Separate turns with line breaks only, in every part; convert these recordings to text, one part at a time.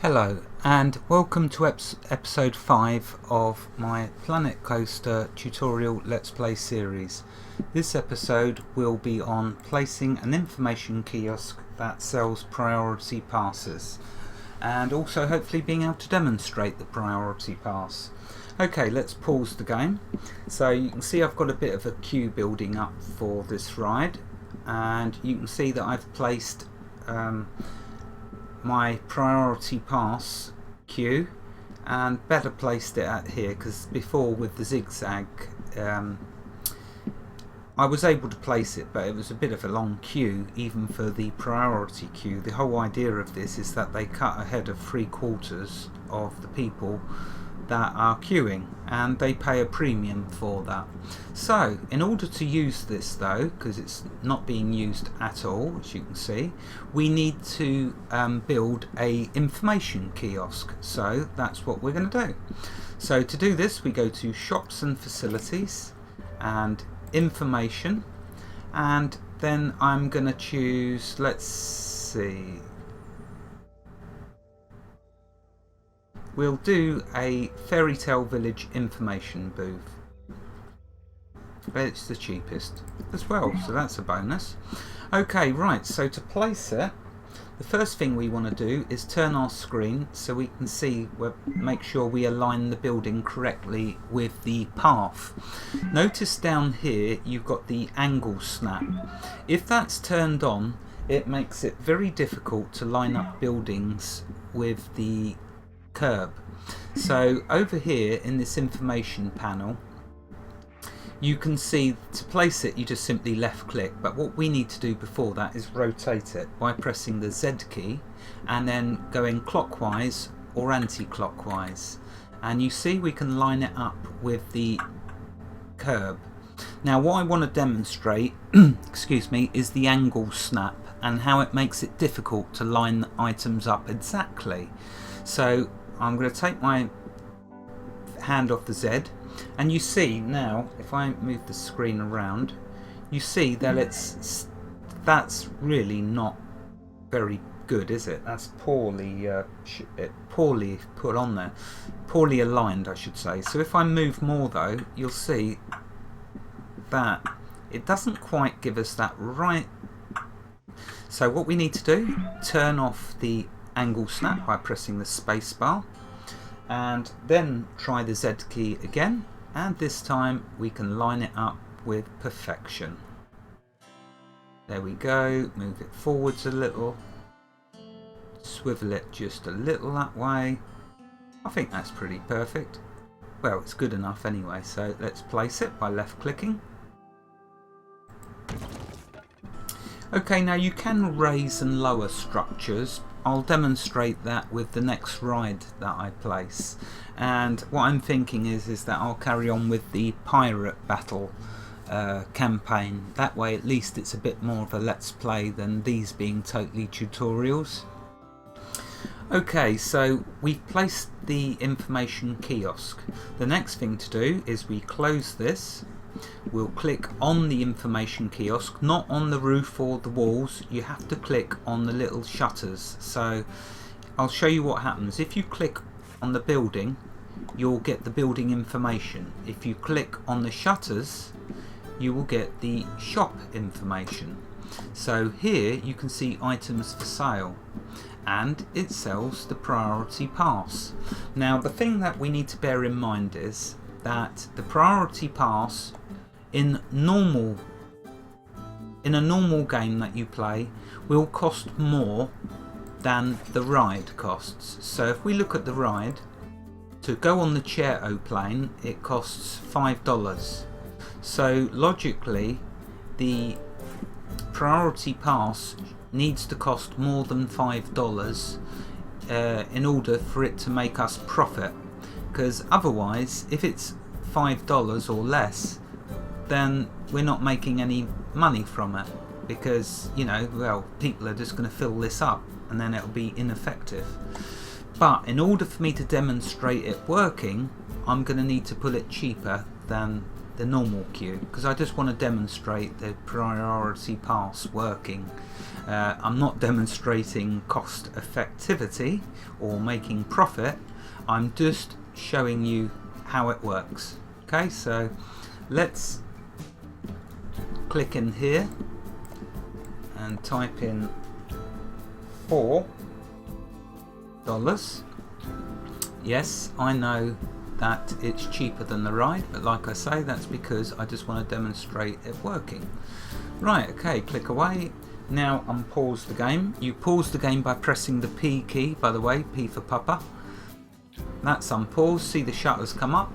Hello and welcome to episode 5 of my Planet Coaster tutorial Let's Play series. This episode will be on placing an information kiosk that sells priority passes and also hopefully being able to demonstrate the priority pass. Okay, let's pause the game. So you can see I've got a bit of a queue building up for this ride, and you can see that I've placed my priority pass queue and better placed it at here, because before with the zigzag I was able to place it, but it was a bit of a long queue even for the priority queue. The whole idea of this is that they cut ahead of 3/4 of the people that are queuing, and they pay a premium for that. So in order to use this though, because it's not being used at all, as you can see, we need to build a information kiosk. So that's what we're going to do. So to do this, we go to shops and facilities and information, and then I'm going to choose, let's see, we'll do a Fairy Tale Village information booth. It's the cheapest as well, so that's a bonus. Okay, right, so to place it, the first thing we want to do is turn our screen so we can see, make sure we align the building correctly with the path. Notice down here you've got the angle snap. If that's turned on, it makes it very difficult to line up buildings with the curb. So over here in this information panel, you can see to place it you just simply left click, but what we need to do before that is rotate it by pressing the Z key and then going clockwise or anti-clockwise, and you see we can line it up with the curb. Now what I want to demonstrate excuse me, is the angle snap and how it makes it difficult to line the items up exactly. So I'm going to take my hand off the Z, and you see now if I move the screen around, you see that that's really not very good, is it? That's poorly put on there, poorly aligned I should say. So if I move more though, you'll see that it doesn't quite give us that right. So what we need to do, turn off the angle snap by pressing the space bar, and then try the Z key again, and this time we can line it up with perfection. There we go. Move it forwards a little, swivel it just a little that way. I think that's pretty perfect. Well, it's good enough anyway, so let's place it by left clicking. Okay, now you can raise and lower structures. I'll demonstrate that with the next ride that I place, and what I'm thinking is that I'll carry on with the pirate battle campaign. That way at least it's a bit more of a let's play than these being totally tutorials. Okay, so we've placed the information kiosk. The next thing to do is we close this. We'll click on the information kiosk, not on the roof or the walls. You have to click on the little shutters. So I'll show you what happens. If you click on the building, you'll get the building information. If you click on the shutters, you will get the shop information. So here you can see items for sale, and it sells the priority pass. Now the thing that we need to bear in mind is that the priority pass in a normal game that you play will cost more than the ride costs. So if we look at the ride, to go on the chair-o-plane it costs $5. So logically the priority pass needs to cost more than $5 in order for it to make us profit, because otherwise if it's $5 or less, then we're not making any money from it, because, you know, well, people are just going to fill this up and then it'll be ineffective. But in order for me to demonstrate it working, I'm going to need to put it cheaper than the normal queue, because I just want to demonstrate the priority pass working. I'm not demonstrating cost effectivity or making profit, I'm just showing you how it works. Okay, so let's click in here and type in $4. Yes, I know that it's cheaper than the ride, but like I say, that's because I just want to demonstrate it working. Right, okay, click away. Now unpause the game. You pause the game by pressing the P key, by the way, P for Papa. That's unpaused. See the shutters come up.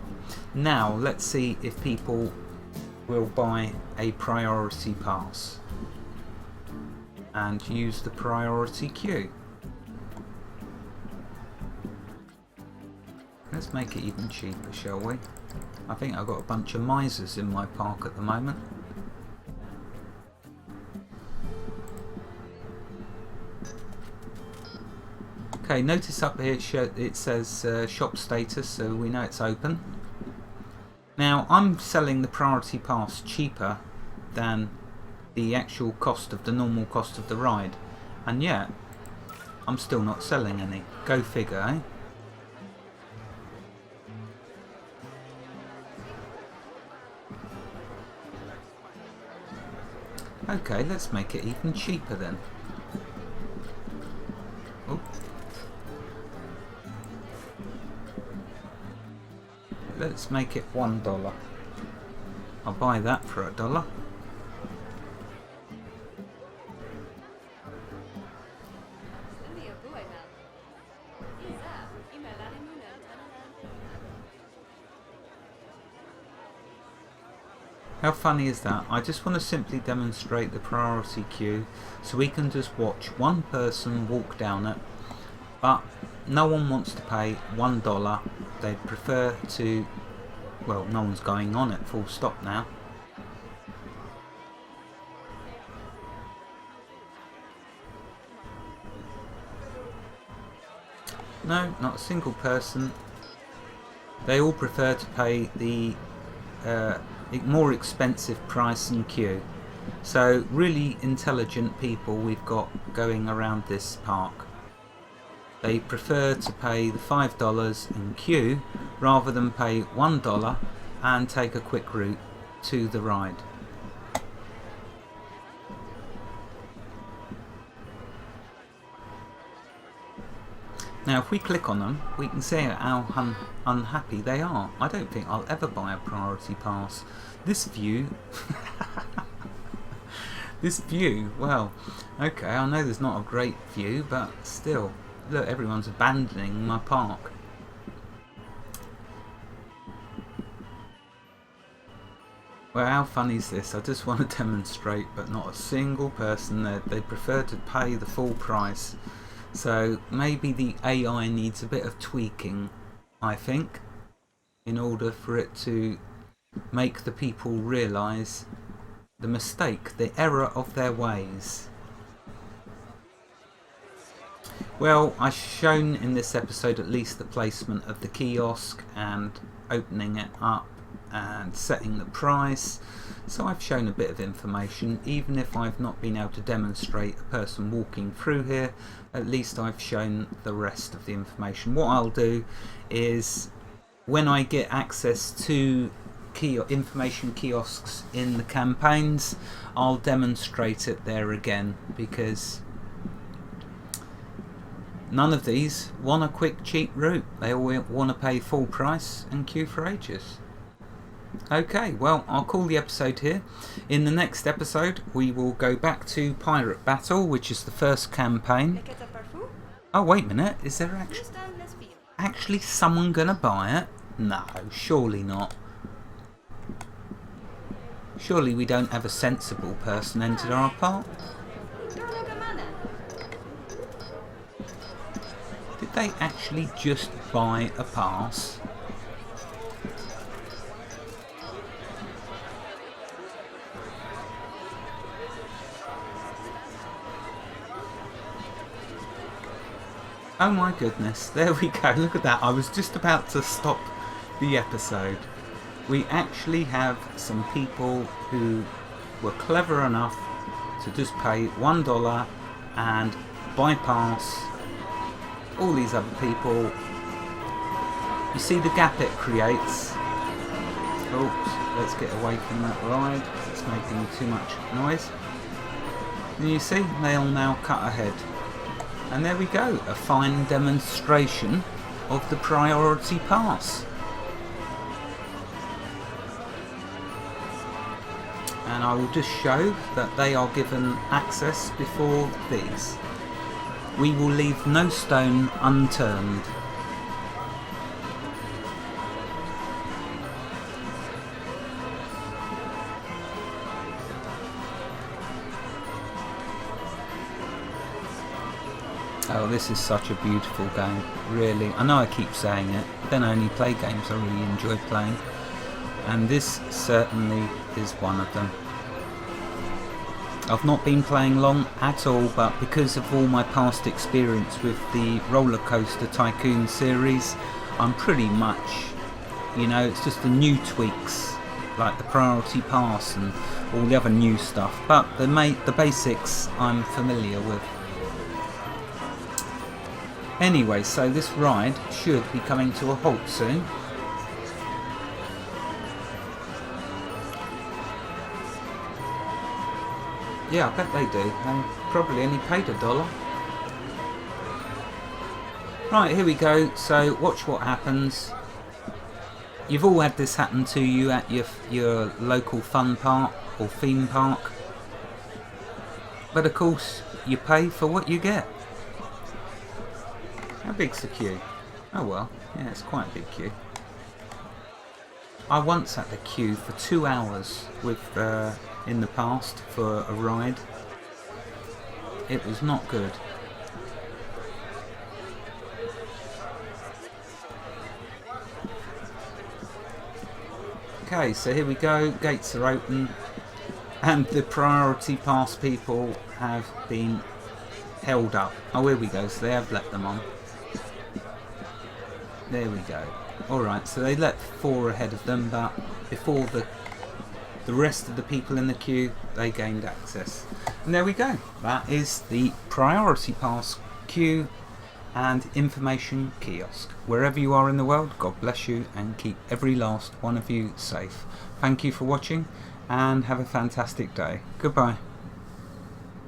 Now let's see if people will buy a priority pass and use the priority queue. Let's make it even cheaper, shall we? I think I've got a bunch of misers in my park at the moment. Okay, notice up here it says shop status, so we know it's open. Now I'm selling the priority pass cheaper than the actual cost of the normal cost of the ride, and yet I'm still not selling any. Go figure, eh? Okay, let's make it even cheaper then. Oh. Let's make it $1. I'll buy that for $1. How funny is that? I just want to simply demonstrate the priority queue so we can just watch one person walk down it, but no one wants to pay $1. They'd prefer to, well, no one's going on it, full stop now. No, not a single person. They all prefer to pay the more expensive price and queue. So really intelligent people we've got going around this park. They prefer to pay the $5 in queue rather than pay $1 and take a quick route to the ride. Now if we click on them, we can see how unhappy they are. I don't think I'll ever buy a priority pass. This view, well, okay, I know there's not a great view, but still, look, everyone's abandoning my park. Well, how funny is this? I just want to demonstrate, but not a single person there. They prefer to pay the full price. So maybe the AI needs a bit of tweaking, I think, in order for it to make the people realise the mistake, the error of their ways. Well, I've shown in this episode at least the placement of the kiosk and opening it up and setting the price. So I've shown a bit of information. Even if I've not been able to demonstrate a person walking through here, at least I've shown the rest of the information. What I'll do is, when I get access to information kiosks in the campaigns, I'll demonstrate it there again, because none of these want a quick cheap route. They all want to pay full price and queue for ages. Okay, well, I'll call the episode here. In the next episode we will go back to Pirate Battle, which is the first campaign. Oh, wait a minute, is there actually someone gonna buy it? No, surely not. Surely we don't have a sensible person enter our park? Did they actually just buy a pass? Oh my goodness, there we go, look at that. I was just about to stop the episode. we actually have some people who were clever enough to just pay $1 and bypass all these other people. You see the gap it creates. Oops, let's get away from that ride, it's making too much noise. And you see, they'll now cut ahead. And there we go, a fine demonstration of the priority pass. And I will just show that they are given access before these. We will leave no stone unturned. Oh, this is such a beautiful game, really. I know I keep saying it, I don't only play games I really enjoy playing, and this certainly is one of them. I've not been playing long at all, but because of all my past experience with the Rollercoaster Tycoon series, I'm pretty much, you know, it's just the new tweaks, like the priority pass and all the other new stuff, but the basics I'm familiar with. Anyway, so this ride should be coming to a halt soon. Yeah, I bet they do. They probably only paid $1. Right, here we go. So watch what happens. You've all had this happen to you at your local fun park or theme park. But of course, you pay for what you get. How big's the queue? Oh well, yeah, it's quite a big queue. I once had the queue for 2 hours with in the past for a ride. It was not good. Okay, so here we go, gates are open and the priority pass people have been held up. Oh, here we go, so they have let them on. There we go. Alright, so they let 4 ahead of them, but before the rest of the people in the queue, they gained access. And there we go. That is the priority pass queue and information kiosk. Wherever you are in the world, God bless you and keep every last one of you safe. Thank you for watching and have a fantastic day. Goodbye.